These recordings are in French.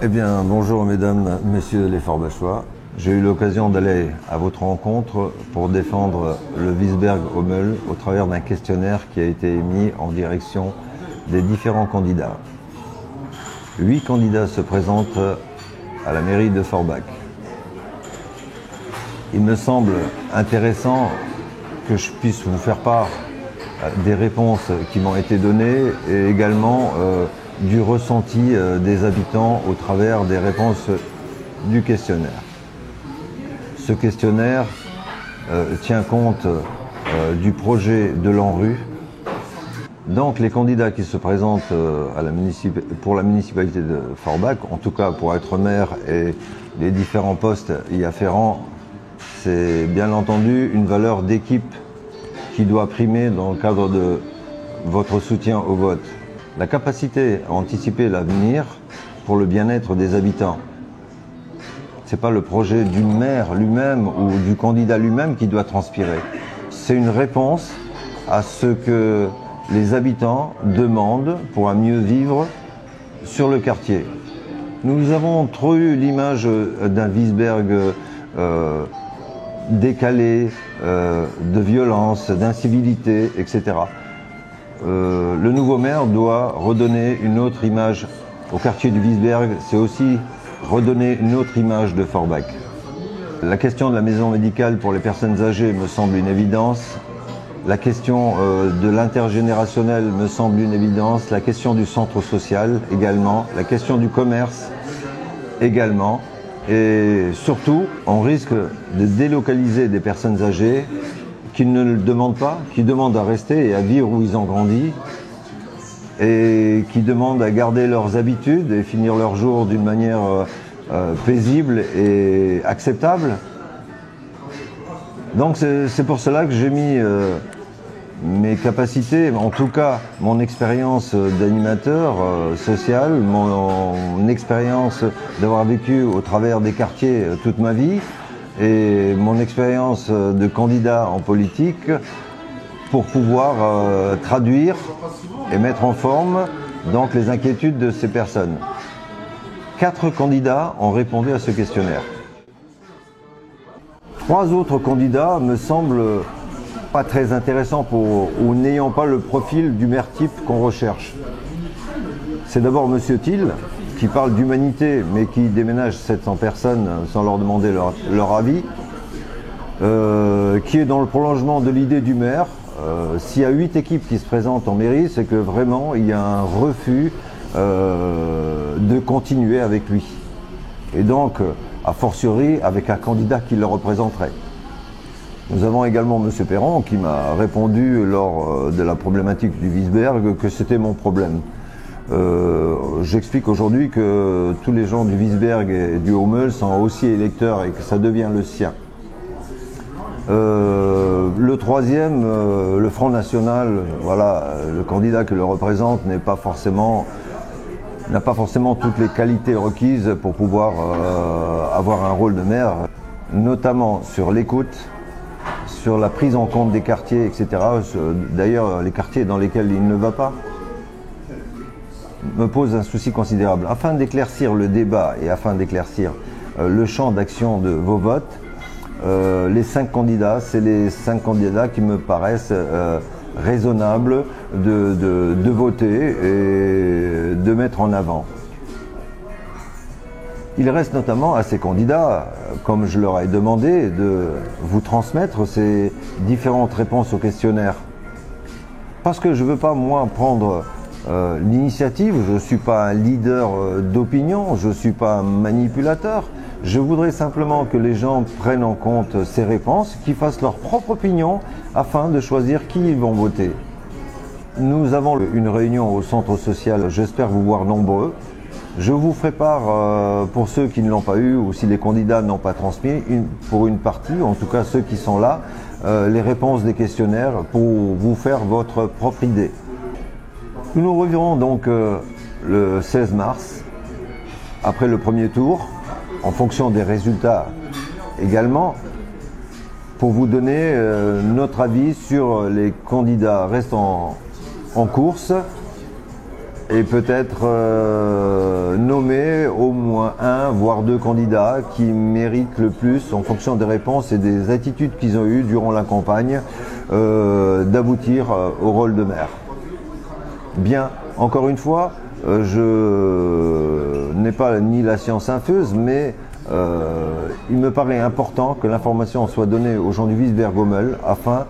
Eh bien, bonjour mesdames, messieurs les Forbachois. J'ai eu l'occasion d'aller à votre rencontre pour défendre le Wiesberg Hummel au travers d'un questionnaire qui a été émis en direction des différents candidats. 8 candidats se présentent à la mairie de Forbach. Il me semble intéressant que je puisse vous faire part des réponses qui m'ont été données et également du ressenti des habitants au travers des réponses du questionnaire. Ce questionnaire tient compte du projet de l'ANRU. Donc les candidats qui se présentent pour la municipalité de Forbach, en tout cas pour être maire et les différents postes y afférents, c'est bien entendu une valeur d'équipe qui doit primer dans le cadre de votre soutien au vote. La capacité à anticiper l'avenir pour le bien-être des habitants. Ce n'est pas le projet du maire lui-même ou du candidat lui-même qui doit transpirer. C'est une réponse à ce que les habitants demandent pour un mieux vivre sur le quartier. Nous avons trop eu l'image d'un Wiesberg décalé, de violence, d'incivilité, etc. Le nouveau maire doit redonner une autre image au quartier du Wiesberg, c'est aussi redonner une autre image de Forbach. La question de la maison médicale pour les personnes âgées me semble une évidence. La question de l'intergénérationnel me semble une évidence. La question du centre social également. La question du commerce également. Et surtout, on risque de délocaliser des personnes âgées qui ne le demandent pas, qui demandent à rester et à vivre où ils ont grandi et qui demandent à garder leurs habitudes et finir leurs jours d'une manière paisible et acceptable. Donc c'est pour cela que j'ai mis mes capacités, en tout cas mon expérience d'animateur social, mon expérience d'avoir vécu au travers des quartiers toute ma vie et mon expérience de candidat en politique pour pouvoir traduire et mettre en forme donc les inquiétudes de ces personnes. 4 candidats ont répondu à ce questionnaire. 3 autres candidats me semblent pas très intéressants ou n'ayant pas le profil du maire type qu'on recherche. C'est d'abord Monsieur Thiel, qui parle d'humanité, mais qui déménage 700 personnes sans leur demander leur avis, qui est dans le prolongement de l'idée du maire. S'il y a 8 équipes qui se présentent en mairie, c'est que vraiment il y a un refus de continuer avec lui. Et donc, a fortiori, avec un candidat qui le représenterait. Nous avons également M. Perron qui m'a répondu lors de la problématique du Wiesberg que c'était mon problème. J'explique aujourd'hui que tous les gens du Wiesberg et du Hummel sont aussi électeurs et que ça devient le sien. Le troisième, le Front National, voilà, le candidat qui le représente n'a pas forcément toutes les qualités requises pour pouvoir avoir un rôle de maire, notamment sur l'écoute, sur la prise en compte des quartiers, etc. D'ailleurs, les quartiers dans lesquels il ne va pas me pose un souci considérable. Afin d'éclaircir le débat et afin d'éclaircir le champ d'action de vos votes, les 5 candidats, c'est les 5 candidats qui me paraissent raisonnables de voter et de mettre en avant. Il reste notamment à ces candidats, comme je leur ai demandé, de vous transmettre ces différentes réponses au questionnaire. Parce que je ne veux pas, moi, prendre l'initiative, je ne suis pas un leader d'opinion, je ne suis pas un manipulateur. Je voudrais simplement que les gens prennent en compte ces réponses, qu'ils fassent leur propre opinion afin de choisir qui ils vont voter. Nous avons une réunion au centre social, j'espère vous voir nombreux. Je vous ferai part, pour ceux qui ne l'ont pas eu ou si les candidats n'ont pas transmis, pour une partie, en tout cas ceux qui sont là, les réponses des questionnaires pour vous faire votre propre idée. Nous nous reverrons donc le 16 mars, après le premier tour, en fonction des résultats également, pour vous donner notre avis sur les candidats restants en course et peut-être nommer au moins un, voire deux candidats qui méritent le plus, en fonction des réponses et des attitudes qu'ils ont eues durant la campagne, d'aboutir au rôle de maire. Bien, encore une fois, je n'ai pas ni la science infuse, mais il me paraît important que l'information soit donnée aux gens du Wiesberg-Hommel afin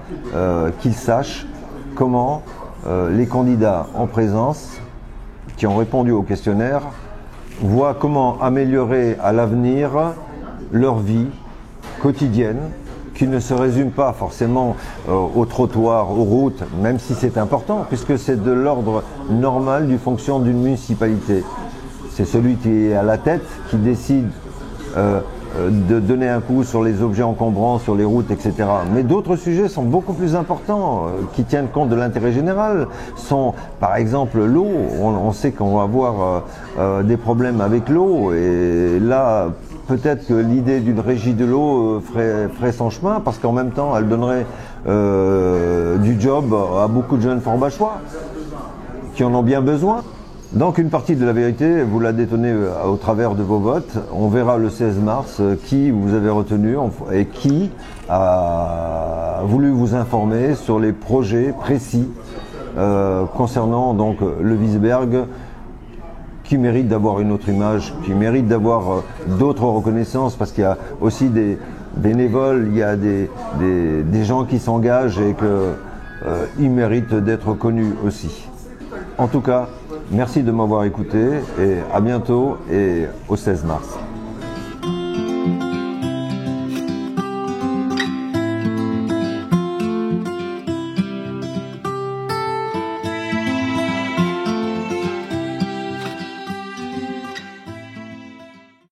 qu'ils sachent comment les candidats en présence qui ont répondu au questionnaire voient comment améliorer à l'avenir leur vie quotidienne, qui ne se résume pas forcément aux trottoirs, aux routes, même si c'est important, puisque c'est de l'ordre normal du fonctionnement d'une municipalité. C'est celui qui est à la tête qui décide de donner un coup sur les objets encombrants, sur les routes, etc. Mais d'autres sujets sont beaucoup plus importants, qui tiennent compte de l'intérêt général. Sont, par exemple, l'eau. On sait qu'on va avoir des problèmes avec l'eau, et là, peut-être que l'idée d'une régie de l'eau ferait son chemin, parce qu'en même temps, elle donnerait du job à beaucoup de jeunes forbachois qui en ont bien besoin. Donc une partie de la vérité, vous la détenez au travers de vos votes. On verra le 16 mars qui vous avez retenu et qui a voulu vous informer sur les projets précis concernant donc le Wiesberg, qui mérite d'avoir une autre image, qui mérite d'avoir d'autres reconnaissances, parce qu'il y a aussi des bénévoles, il y a des gens qui s'engagent et qu'ils méritent d'être connus aussi. En tout cas, merci de m'avoir écouté et à bientôt et au 16 mars.